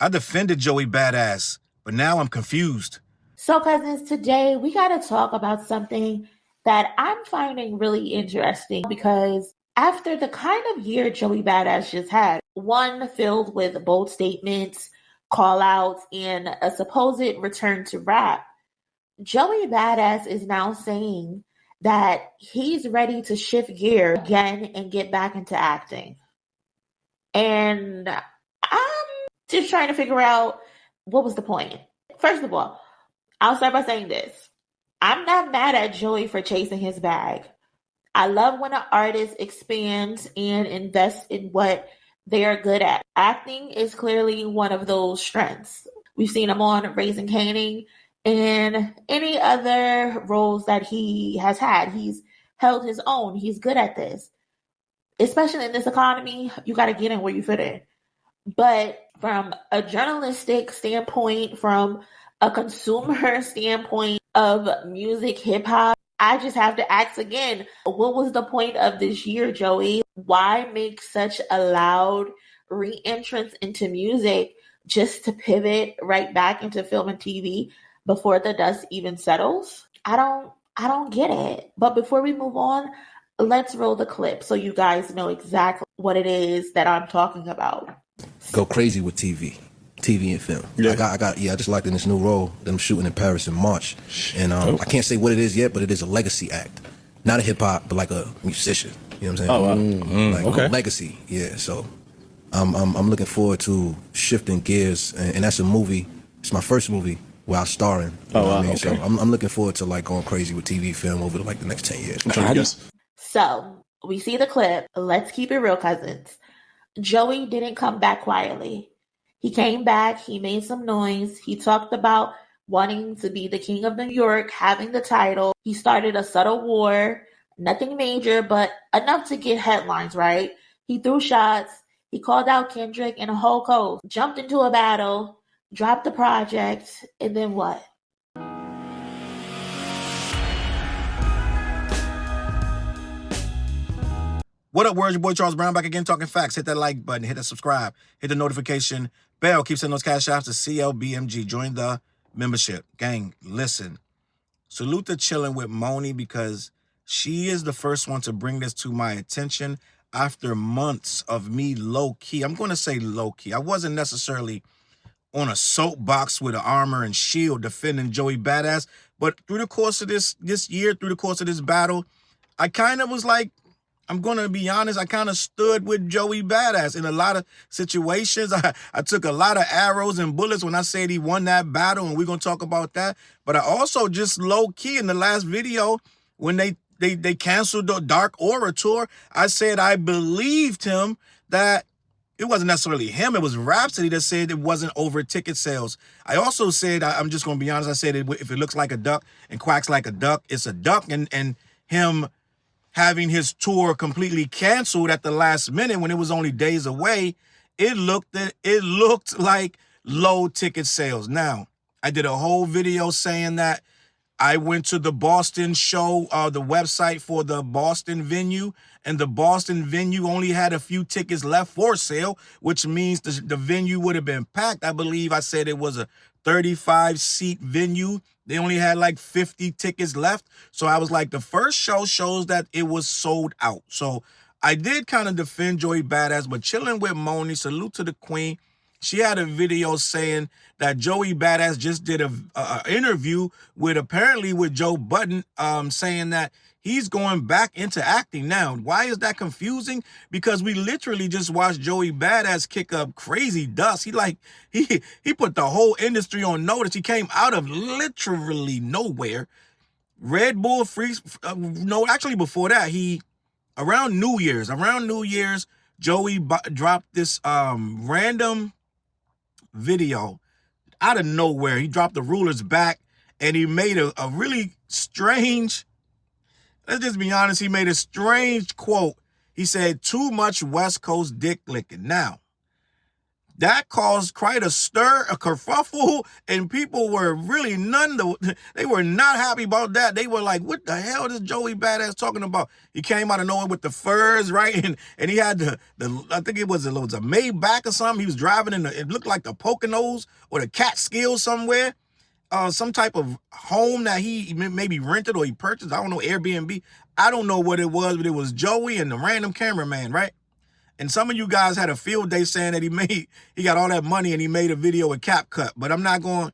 I defended Joey Badass, but now I'm confused. So, cousins, today we got to talk about something that I'm finding really interesting because after the kind of year Joey Badass just had, one filled with bold statements, call outs, and a supposed return to rap, Joey Badass is now saying that he's ready to shift gear again and get back into acting. And I'm just trying to figure out what was the point. First of all, I'll start by saying this. I'm not mad at Joey for chasing his bag. I love when an artist expands and invests in what they are good at. Acting is clearly one of those strengths. We've seen him on Raising Caning and any other roles that he has had. He's held his own. He's good at this. Especially in this economy, you got to get in where you fit in. But from a journalistic standpoint, from a consumer standpoint of music, hip hop, I just have to ask again, what was the point of this year, Joey? Why make such a loud re-entrance into music just to pivot right back into film and TV before the dust even settles? I don't get it. But before we move on, let's roll the clip so you guys know exactly what it is that I'm talking about. Go crazy with TV and film. Yeah. I just liked in this new role that I'm shooting in Paris in March. And I can't say what it is yet, but it is a legacy act. Not a hip hop, but like a musician. You know what I'm saying? Like okay. Legacy. Yeah. So I'm looking forward to shifting gears, and that's a movie. It's my first movie where I'm starring. You know what I mean? Okay. So I'm looking forward to like going crazy with TV film over like the next 10 years. So we see the clip. Let's keep it real, cousins. Joey didn't come back quietly. He came back, he made some noise, he talked about wanting to be the king of New York, having the title. He started a subtle war, nothing major, but enough to get headlines, right? He threw shots, he called out Kendrick and a whole host, jumped into a battle, dropped the project, and then what? What up, world? Your boy Charles Brown back again talking facts. Hit that like button, hit that subscribe, hit the notification bell. Keep sending those Cashaps to CLBMG. Join the membership. Gang, listen. Salute to Chilling with Moni because she is the first one to bring this to my attention after months of me low-key. I'm going to say low-key. I wasn't necessarily on a soapbox with an armor and shield defending Joey Badass, but through the course of this year, through the course of this battle, I kind of was like, I'm going to be honest, I kind of stood with Joey Badass in a lot of situations. I took a lot of arrows and bullets when I said he won that battle, and we're going to talk about that. But I also just low-key in the last video, when they canceled the Dark Aura tour, I said I believed him that it wasn't necessarily him. It was Rhapsody that said it wasn't over ticket sales. I also said, I'm just going to be honest, I said if it looks like a duck and quacks like a duck, it's a duck. And him having his tour completely canceled at the last minute when it was only days away, it looked like low ticket sales. Now, I did a whole video saying that I went to the Boston show, the website for the Boston venue, and the Boston venue only had a few tickets left for sale, which means the venue would have been packed. I believe I said it was a 35-seat venue. They only had like 50 tickets left. So I was like, the first show shows that it was sold out. So I did kind of defend Joey Badass, but Chilling with Moni, salute to the queen. She had a video saying that Joey Badass just did a interview with Joe Budden, saying that he's going back into acting now. Why is that confusing? Because we literally just watched Joey Badass kick up crazy dust. He put the whole industry on notice. He came out of literally nowhere. Red Bull Freaks, actually before that, around New Year's, Joey dropped this random video out of nowhere. He dropped the rulers back, and he made a really strange, let's just be honest, he made a strange quote. He said, "Too much West Coast dick licking." Now, That caused quite a stir, a kerfuffle, and people were really they were not happy about that. They were like, what the hell is Joey Badass talking about? He came out of nowhere with the furs, right? And he had the I think it was a Maybach or something. He was driving it looked like the Poconos or the Catskill somewhere. Some type of home that he maybe rented or he purchased. I don't know, Airbnb. I don't know what it was, but it was Joey and the random cameraman, right? And some of you guys had a field day saying that he got all that money and he made a video with CapCut. But I'm not going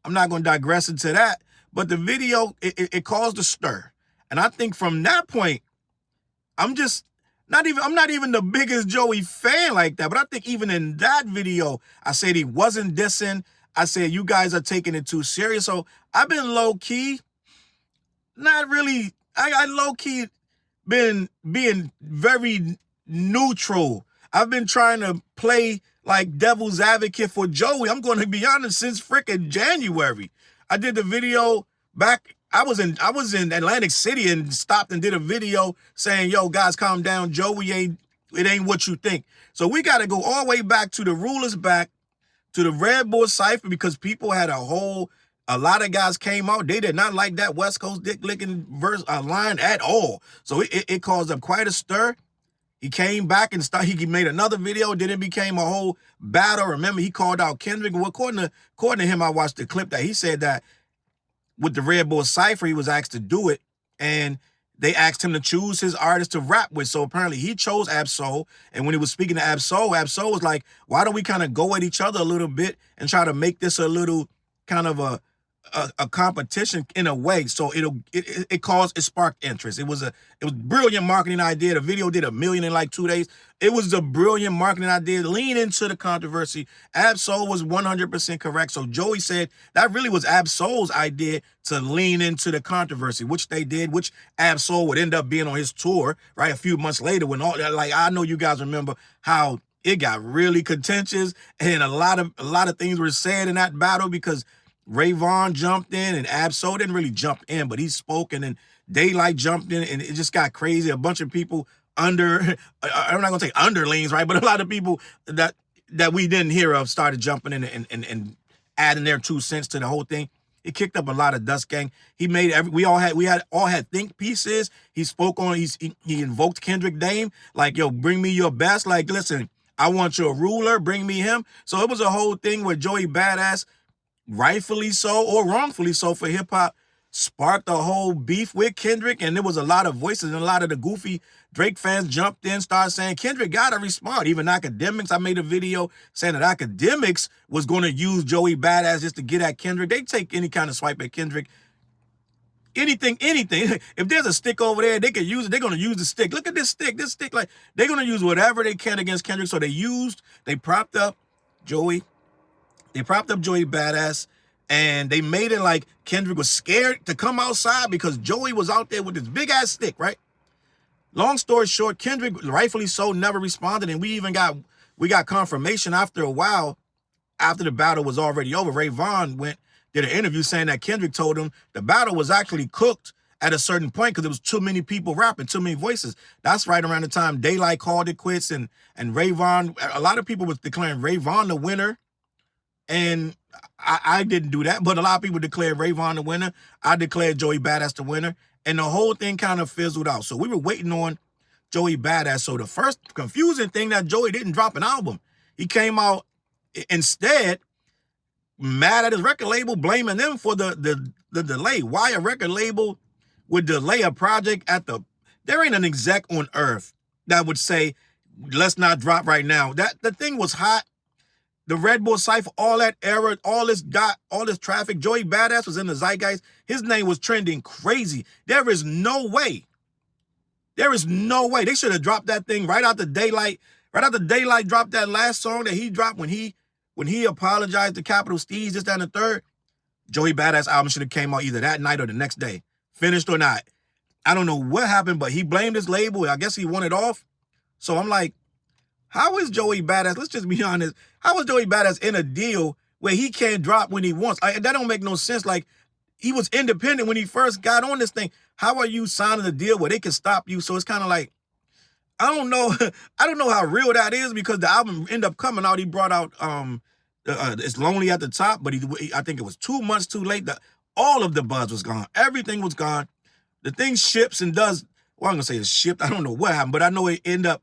to digress into that. But the video, it caused a stir. And I think from that point, I'm not even the biggest Joey fan like that. But I think even in that video, I said he wasn't dissing. I said, you guys are taking it too serious. So I've been low-key, not really, I low-key been being very neutral. I've been trying to play like devil's advocate for Joey. I'm going to be honest, since freaking January. I did the video back, I was in Atlantic City and stopped and did a video saying, yo, guys, calm down. Joey it ain't what you think. So we got to go all the way back to the rulers back, to the Red Bull Cypher, because people had a lot of guys came out. They did not like that West Coast dick licking line at all. So it caused up quite a stir. He came back and he made another video. Then it became a whole battle. Remember, he called out Kendrick. Well, according to him, I watched the clip that he said that with the Red Bull Cypher, he was asked to do it. And they asked him to choose his artist to rap with. So apparently he chose AbSoul. And when he was speaking to AbSoul, AbSoul was like, why don't we kind of go at each other a little bit and try to make this a little kind of a competition in a way. So it sparked interest. It was brilliant marketing idea. The video did $1 million in like 2 days. It was a brilliant marketing idea. Lean into the controversy. AbSoul was 100% correct. So Joey said that really was AbSoul's idea to lean into the controversy, which they did, which AbSoul would end up being on his tour, right? A few months later when I know you guys remember how it got really contentious and a lot of things were said in that battle because Ray Vaughn jumped in and AbSoul didn't really jump in, but he spoke, and then Daylyt jumped in, and it just got crazy. A bunch of people I'm not gonna say underlings, right? But a lot of people that we didn't hear of started jumping in and adding their 2 cents to the whole thing. It kicked up a lot of dust, gang. He made we all had think pieces. He spoke on he invoked Kendrick name, like, yo, bring me your best. Like, listen, I want your ruler, bring me him. So it was a whole thing where Joey Badass, rightfully so or wrongfully so for hip-hop, sparked a whole beef with Kendrick, and there was a lot of voices, and a lot of the goofy Drake fans jumped in, started saying, Kendrick gotta respond. Even Academics, I made a video saying that Academics was going to use Joey Badass just to get at Kendrick. They take any kind of swipe at Kendrick. Anything. If there's a stick over there, they can use it. They're going to use the stick. Look at this stick. Like, they're going to use whatever they can against Kendrick. So they propped up Joey. They propped up Joey Badass, and they made it like Kendrick was scared to come outside because Joey was out there with this big-ass stick, right? Long story short, Kendrick, rightfully so, never responded, and we got confirmation after a while, after the battle was already over. Ray Vaughn did an interview saying that Kendrick told him the battle was actually cooked at a certain point because there was too many people rapping, too many voices. That's right around the time Daylyt called it quits, and Ray Vaughn, a lot of people was declaring Ray Vaughn the winner. And I didn't do that, but a lot of people declared Ray Vaughn the winner. I declared Joey Badass the winner. And the whole thing kind of fizzled out. So we were waiting on Joey Badass. So the first confusing thing that Joey didn't drop an album. He came out instead mad at his record label, blaming them for the delay. Why a record label would delay a project there ain't an exec on earth that would say, let's not drop right now. The thing was hot. The Red Bull Cypher, all that era, all this traffic. Joey Badass was in the zeitgeist. His name was trending crazy. There is no way. They should have dropped that thing right out the Daylyt. Right after Daylyt dropped that last song that he dropped when he apologized to Capital Steez, this, that, and the third. Joey Badass album should have came out either that night or the next day. Finished or not. I don't know what happened, but he blamed his label. I guess he wanted off. So I'm like, how is Joey Badass, let's just be honest, how is Joey Badass in a deal where he can't drop when he wants? That don't make no sense. Like, he was independent when he first got on this thing. How are you signing a deal where they can stop you? So it's kind of like, I don't know. I don't know how real that is because the album ended up coming out. He brought out It's Lonely at the Top, but I think it was 2 months too late. All of the buzz was gone. Everything was gone. The thing ships and does. Well, I'm gonna say it shipped. I don't know what happened, but I know it ended up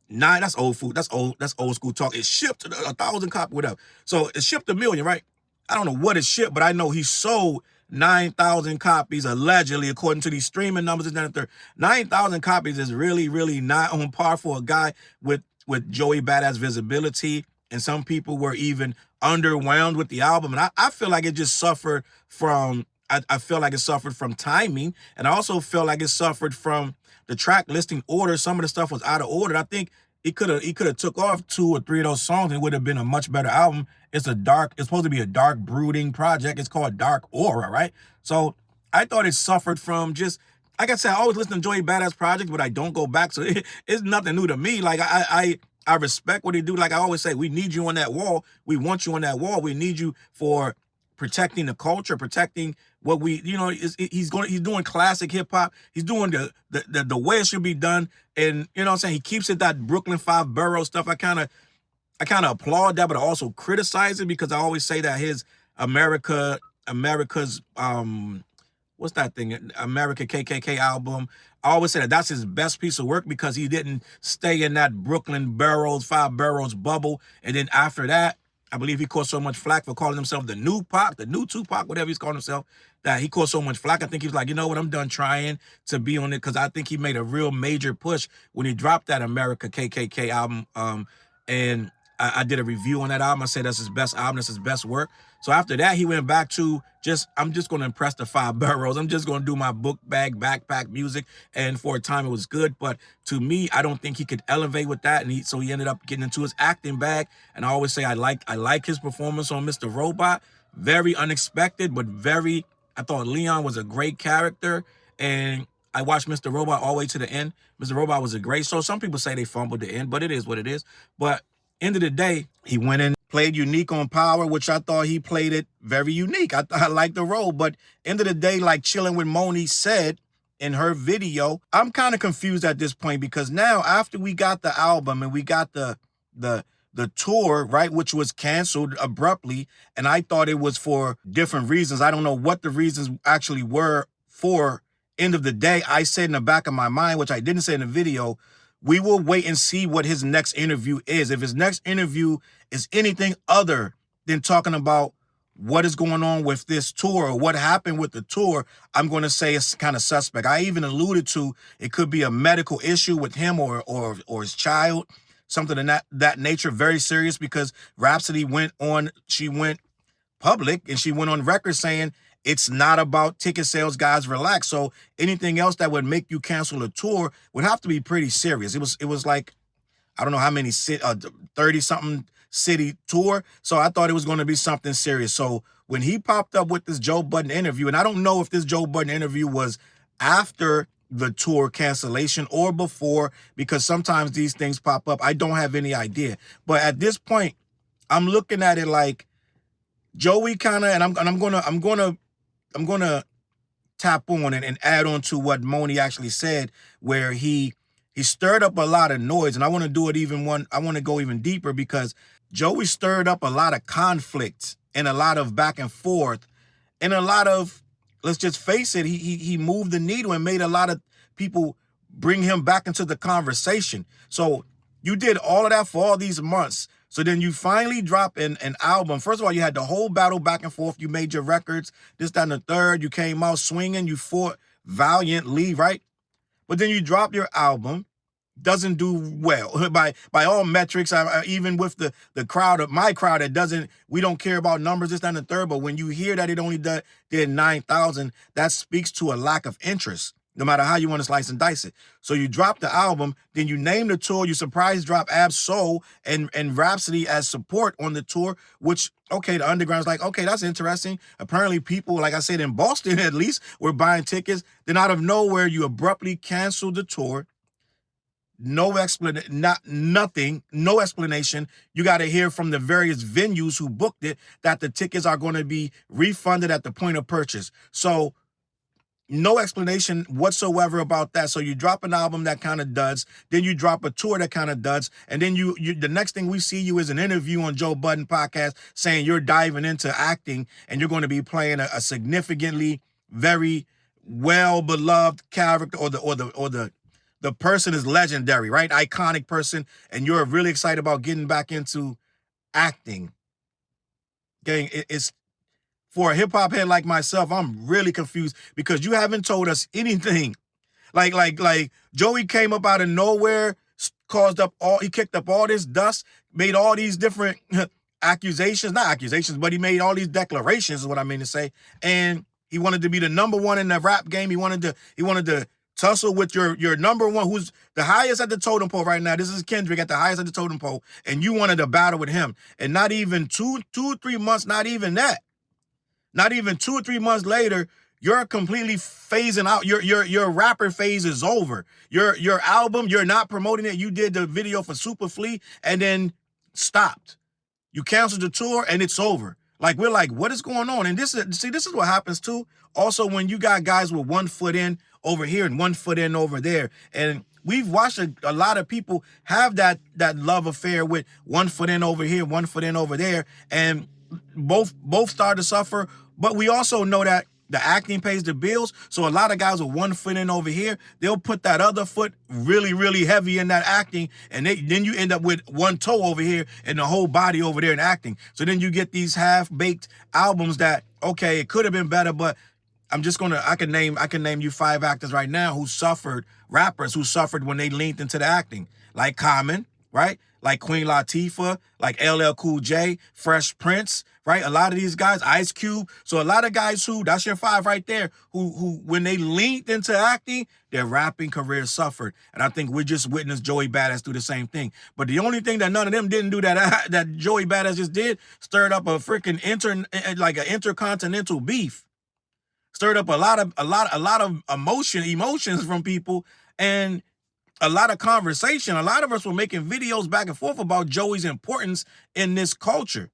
that's old food. That's old school talk. It shipped 1,000 copies, whatever. So it shipped 1 million, right? I don't know what it shipped, but I know he sold 9,000 copies allegedly, according to these streaming numbers. And then 9,000 copies is really, really not on par for a guy with Joey Bada's visibility. And some people were even underwhelmed with the album. And I feel like it just suffered from. I feel like it suffered from timing, and I also feel like it suffered from the track listing order. Some of the stuff was out of order. I think he could have took off 2 or 3 of those songs, and it would have been a much better album. It's supposed to be a dark, brooding project. It's called Dark Aura, right? So I thought it suffered from just, like I said, I always listen to Joey Bada's projects, but I don't go back. So it's nothing new to me. Like I respect what he do. Like I always say, we need you on that wall. We want you on that wall. We need you for protecting the culture, protecting what we, he's doing classic hip hop. He's doing the way it should be done. And you know what I'm saying? He keeps it that Brooklyn 5 borough stuff. I kind of applaud that, but I also criticize it because I always say that his America's what's that thing? America KKK album. I always say that that's his best piece of work because he didn't stay in that Brooklyn boroughs, 5 boroughs bubble. And then after that, I believe he caught so much flack for calling himself the new Pac, the new Tupac, whatever he's calling himself, that he caught so much flack. I think he was like, you know what, I'm done trying to be on it, because I think he made a real major push when he dropped that America KKK album. And I did a review on that album. I said that's his best album, that's his best work. So after that, he went back to I'm just going to impress the 5 boroughs. I'm just going to do my book bag, backpack music. And for a time, it was good. But to me, I don't think he could elevate with that. And so he ended up getting into his acting bag. And I always say I like his performance on Mr. Robot. Very unexpected, but I thought Leon was a great character. And I watched Mr. Robot all the way to the end. Mr. Robot was a great show. Some people say they fumbled the end, but it is what it is. But end of the day, he went in, played unique on Power, which I thought he played it very unique. I liked the role, but end of the day, like Chillin' with Moni said in her video, I'm kind of confused at this point, because now after we got the album and we got the tour, right, which was canceled abruptly, and I thought it was for different reasons. I don't know what the reasons actually were for. End of the day, I said in the back of my mind, which I didn't say in the video, we will wait and see what his next interview is. If his next interview is anything other than talking about what is going on with this tour or what happened with the tour, I'm going to say it's kind of suspect. I even alluded to it could be a medical issue with him or his child, something in that nature, very serious, because Rhapsody went public and she went on record saying it's not about ticket sales, guys, relax. So anything else that would make you cancel a tour would have to be pretty serious. It was like, I don't know how many 30-something city tour. So I thought it was going to be something serious. So when he popped up with this Joe Budden interview, and I don't know if this Joe Budden interview was after the tour cancellation or before, because sometimes these things pop up. I don't have any idea. But at this point, I'm looking at it like Joey kind of, and I'm gonna tap on and add on to what Moni actually said, where he stirred up a lot of noise, and I want to do it I want to go even deeper, because Joey stirred up a lot of conflict and a lot of back and forth and a lot of, let's just face it, he moved the needle and made a lot of people bring him back into the conversation. So you did all of that for all these months. So then you finally drop an album. First of all, you had the whole battle back and forth. You made your records, this, that, and the third. You came out swinging. You fought valiantly, right? But then you drop your album. Doesn't do well by all metrics. Even with the crowd, my crowd, we don't care about numbers, this, that, and the third. But when you hear that it only did 9,000, that speaks to a lack of interest, no matter how you want to slice and dice it. So you drop the album, then you name the tour, you surprise drop AbSoul and Rhapsody as support on the tour, which, okay, the underground's like, okay, that's interesting. Apparently people, like I said, in Boston at least, were buying tickets. Then out of nowhere, you abruptly canceled the tour. No explanation, no explanation. You got to hear from the various venues who booked it that the tickets are going to be refunded at the point of purchase. So No explanation whatsoever about that. So you drop an album that kind of duds, then you drop a tour that kind of duds, and then you the next thing we see you is an interview on Joe Budden podcast saying you're diving into acting and you're going to be playing a significantly very well beloved character, or the person is legendary, right? Iconic person, and you're really excited about getting back into acting. Gang, it's for a hip hop head like myself, I'm really confused because you haven't told us anything. Like Joey came up out of nowhere, he kicked up all this dust, made all these different accusations, not accusations, but he made all these declarations is what I mean to say. And he wanted to be the number one in the rap game. He wanted to tussle with your number one, who's the highest at the totem pole right now. This is Kendrick at the highest at the totem pole, and you wanted to battle with him. And not even 3 months, not even that. Not even 2 or 3 months later, you're completely phasing out. Your rapper phase is over. Your album, you're not promoting it. You did the video for Super Flea and then stopped. You canceled the tour and it's over. Like, we're like, what is going on? And this is what happens too. Also, when you got guys with 1 foot in over here and 1 foot in over there. And we've watched a lot of people have that love affair with 1 foot in over here, 1 foot in over there. And both start to suffer. But we also know that the acting pays the bills. So a lot of guys with 1 foot in over here, they'll put that other foot really, really heavy in that acting. And then you end up with 1 toe over here and the whole body over there in acting. So then you get these half-baked albums that, okay, it could have been better, but I can name you 5 actors right now rappers who suffered when they leaned into the acting. Like Common, right? Like Queen Latifah, like LL Cool J, Fresh Prince, right? A lot of these guys, Ice Cube. So a lot of guys that's your 5 right there, who when they leaned into acting, their rapping career suffered. And I think we just witnessed Joey Badass do the same thing. But the only thing that none of them didn't do that Joey Badass just did, stirred up a freaking intercontinental beef. Stirred up a lot of emotions from people, and a lot of conversation. A lot of us were making videos back and forth about Joey's importance in this culture.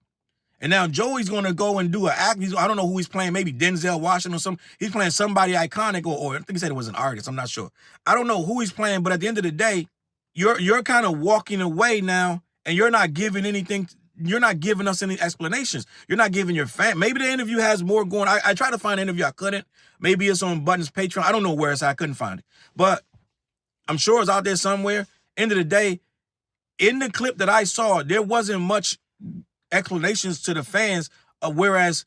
And now Joey's going to go and do an act. I don't know who he's playing, maybe Denzel Washington or something. He's playing somebody iconic, or I think he said it was an artist. I'm not sure. I don't know who he's playing, but at the end of the day, you're kind of walking away now, and you're not giving anything. You're not giving us any explanations. You're not giving your fan. Maybe the interview has more going. I tried to find an interview. I couldn't. Maybe it's on Budden's Patreon. I don't know where it's at. I couldn't find it. But I'm sure it's out there somewhere. End of the day, in the clip that I saw, there wasn't much explanations to the fans. Whereas,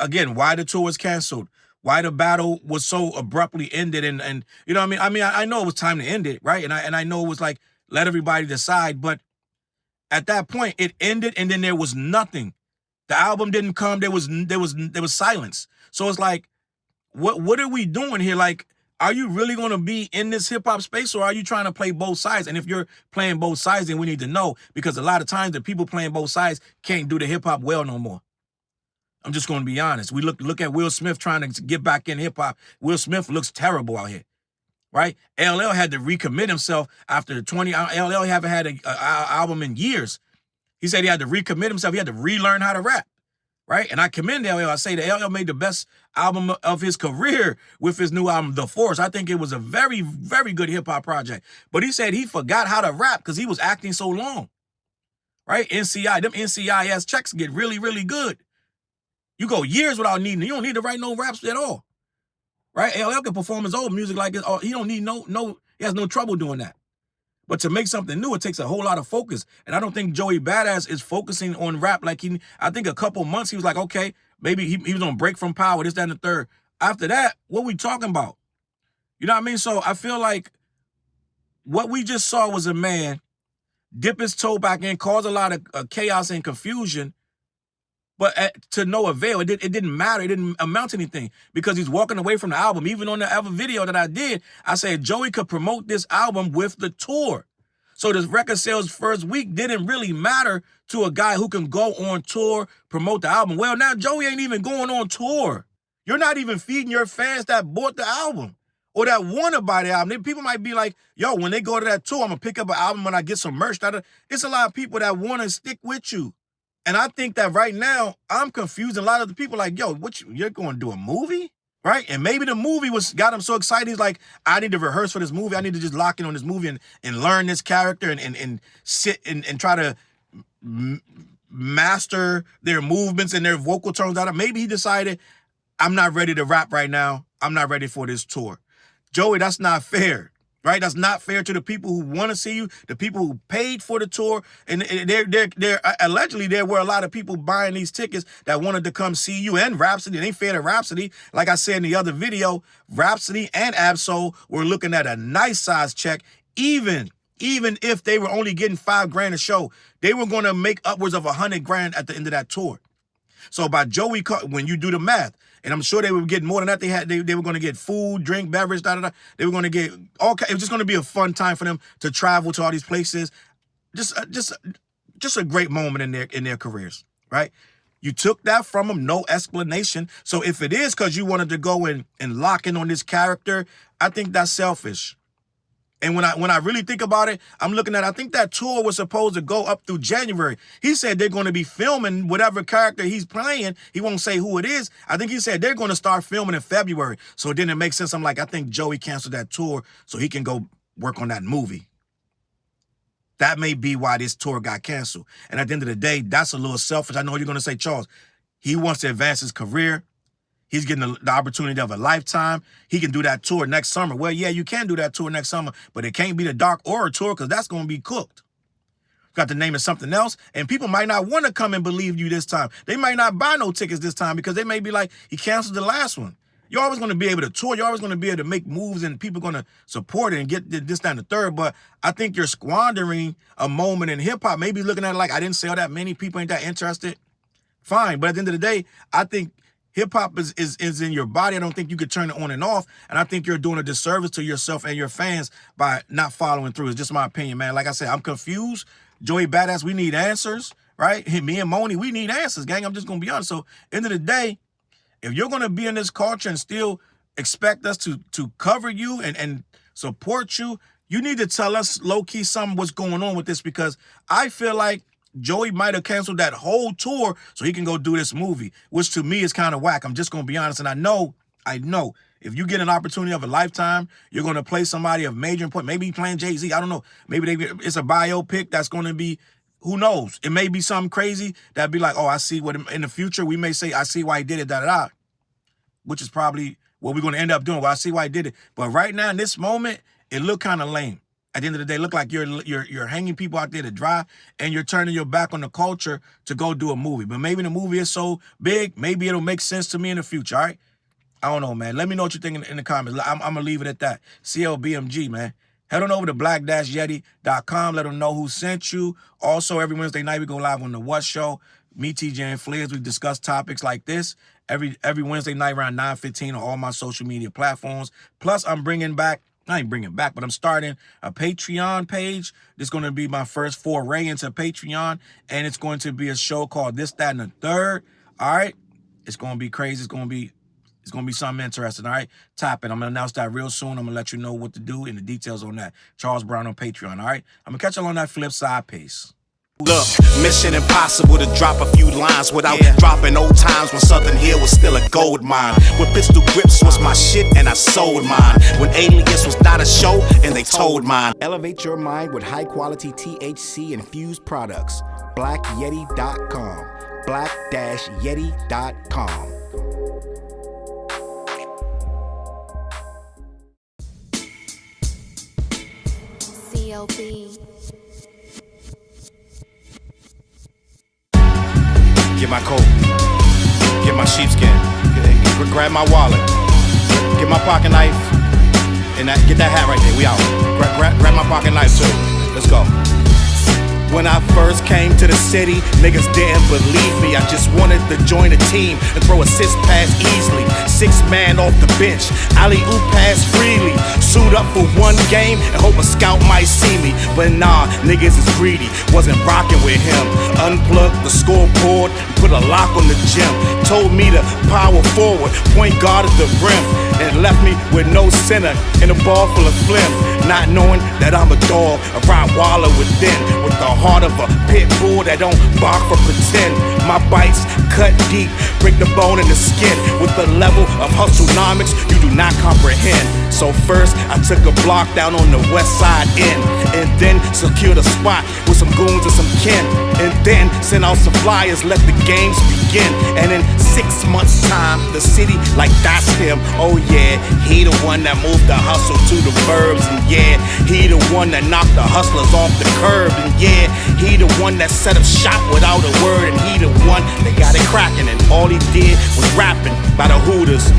again, why the tour was canceled, why the battle was so abruptly ended, and you know what I mean? I know it was time to end it, right? And I know it was like, let everybody decide, but at that point, it ended, and then there was nothing. The album didn't come. There was silence. So it's like, what are we doing here? Like, are you really going to be in this hip hop space, or are you trying to play both sides? And if you're playing both sides, then we need to know, because a lot of times the people playing both sides can't do the hip hop well no more. I'm just going to be honest. We look at Will Smith trying to get back in hip hop. Will Smith looks terrible out here. Right? LL had to recommit himself after 20. LL haven't had an album in years. He said he had to recommit himself. He had to relearn how to rap. Right? And I commend LL. I say that LL made the best album of his career with his new album, The Force. I think it was a very, very good hip hop project. But he said he forgot how to rap because he was acting so long. Right? Them NCIS checks get really, really good. You go years without needing it. You don't need to write no raps at all. Right? LL can perform his old music like it. He don't need he has no trouble doing that. But to make something new, it takes a whole lot of focus. And I don't think Joey Badass is focusing on rap like I think a couple months he was like, okay, maybe he was on break from power, this, that, and the third. After that, what we talking about? You know what I mean? So I feel like what we just saw was a man dip his toe back in, cause a lot of chaos and confusion, but to no avail. It didn't matter. It didn't amount to anything because he's walking away from the album. Even on the other video that I did, I said Joey could promote this album with the tour. So this record sales first week didn't really matter to a guy who can go on tour, promote the album. Well, now Joey ain't even going on tour. You're not even feeding your fans that bought the album or that want to buy the album. People might be like, yo, when they go to that tour, I'm going to pick up an album when I get some merch. It's a lot of people that want to stick with you. And I think that right now, I'm confused. A lot of the people like, yo, you're going to do a movie? right? And maybe the movie got him so excited. He's like, I need to rehearse for this movie. I need to just lock in on this movie and learn this character and sit and try to master their movements and their vocal tones out. Maybe he decided, I'm not ready to rap right now. I'm not ready for this tour. Joey, that's not fair, right? That's not fair to the people who want to see you, the people who paid for the tour. And they're allegedly there were a lot of people buying these tickets that wanted to come see you and Rhapsody. It ain't fair to Rhapsody. Like I said in the other video, Rhapsody and AbSoul were looking at a nice size check, even if they were only getting $5,000 a show. They were going to make upwards of $100,000 at the end of that tour. So by Joey, when you do the math, and I'm sure they were getting more than that. They were going to get food, drink, beverage, They were going to get all. It was just going to be a fun time for them to travel to all these places. Just a great moment in their careers, right? You took that from them, no explanation. So if it is because you wanted to go and lock in on this character, I think that's selfish. And when I really think about it, I'm looking at, I think that tour was supposed to go up through January. He said they're going to be filming whatever character he's playing. He won't say who it is. I think he said they're going to start filming in February. So it didn't make sense. I'm like, I think Joey canceled that tour so he can go work on that movie. That may be why this tour got canceled. And at the end of the day, that's a little selfish. I know you're going to say, Challz, he wants to advance his career. He's getting the opportunity of a lifetime. He can do that tour next summer. Well, yeah, you can do that tour next summer, but it can't be the Dark Aura tour because that's going to be cooked. Got to name it something else, and people might not want to come and believe you this time. They might not buy no tickets this time because they may be like, he canceled the last one. You're always going to be able to tour. You're always going to be able to make moves, and people are going to support it and get this, that, and the third. But I think you're squandering a moment in hip-hop. Maybe looking at it like, I didn't sell that many. People ain't that interested. Fine, but at the end of the day, I think hip-hop is in your body. I don't think you could turn it on and off. And I think you're doing a disservice to yourself and your fans by not following through. It's just my opinion, man. Like I said, I'm confused. Joey Badass, we need answers, right? Me and Moni, we need answers, gang. I'm just going to be honest. So, end of the day, if you're going to be in this culture and still expect us to cover you and support you, you need to tell us low-key something what's going on with this, because I feel like Joey might have canceled that whole tour so he can go do this movie, which to me is kind of whack. I'm just going to be honest. And I know, if you get an opportunity of a lifetime, you're going to play somebody of major importance. Maybe playing Jay-Z. I don't know. Maybe it's a biopic that's going to be, who knows? It may be something crazy that'd be like, oh, I see what, in the future, we may say, I see why he did it, da-da-da, which is probably what we're going to end up doing. Well, I see why he did it. But right now, in this moment, it looked kind of lame. At the end of the day, look like you're hanging people out there to dry, and you're turning your back on the culture to go do a movie. But maybe the movie is so big, maybe it'll make sense to me in the future, all right? I don't know, man. Let me know what you think in the comments. I'm going to leave it at that. CLBMG, man. Head on over to black-yeti.com. Let them know who sent you. Also, every Wednesday night, we go live on The What Show. Me, TJ, and Flares, we discuss topics like this every Wednesday night around 9:15 on all my social media platforms. Plus, I'm bringing back, I ain't bringing back, but I'm starting a Patreon page. This is going to be my first foray into Patreon, and it's going to be a show called This, That, and the Third. All right? It's going to be crazy. It's going to be something interesting, all right? Tap it. I'm going to announce that real soon. I'm going to let you know what to do and the details on that. Challz Brown on Patreon, all right? I'm going to catch you on that flip side. Peace. Look, mission impossible to drop a few lines without dropping old times when Southern Hill was still a gold mine. When pistol grips was my shit and I sold mine. When Alias was not a show and they told mine. Elevate your mind with high quality THC infused products. BlackYeti.com. Black-Yeti.com. CLB. Get my coat, get my sheepskin, grab my wallet, get my pocket knife, and get that hat right there. We out. Grab my pocket knife too. Let's go. When I first came to the city, niggas didn't believe me. I just wanted to join a team and throw assist pass easily. 6 man off the bench, alley-oop pass freely. Suit up for one game and hope a scout might see me. But nah, niggas is greedy, wasn't rocking with him. Unplugged the scoreboard, put a lock on the gym. Told me to power forward, point guard at the rim. And left me with no center and a ball full of phlegm. Not knowing that I'm a dog, a Rottweiler within. With the heart of a pit bull that don't bark for pretend. My bites cut deep, break the bone and the skin with the level of hustlenomics you do not comprehend. So first, I took a block down on the west side end, and then secured a spot with some goons and some kin, and then sent out some flyers, let the games begin. And in 6 months' time, the city like that's him. Oh yeah, he the one that moved the hustle to the burbs, and yeah, he the one that knocked the hustlers off the curb, and yeah, he the one that set up shop without a word, and he the one that got it cracking, and all he did was rapping by the Hooters.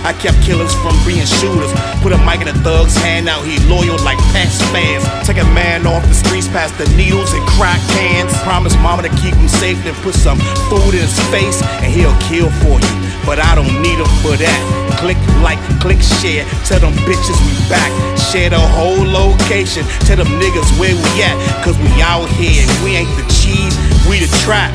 I kept killers from being shooters. Put a mic in a thug's hand, now he loyal like Pats fans. Take a man off the streets past the needles and crack cans. Promise mama to keep him safe, then put some food in his face, and he'll kill for you. But I don't need him for that. Click like, click share. Tell them bitches we back. Share the whole location. Tell them niggas where we at. Cause we out here and we ain't the cheese, we the trap.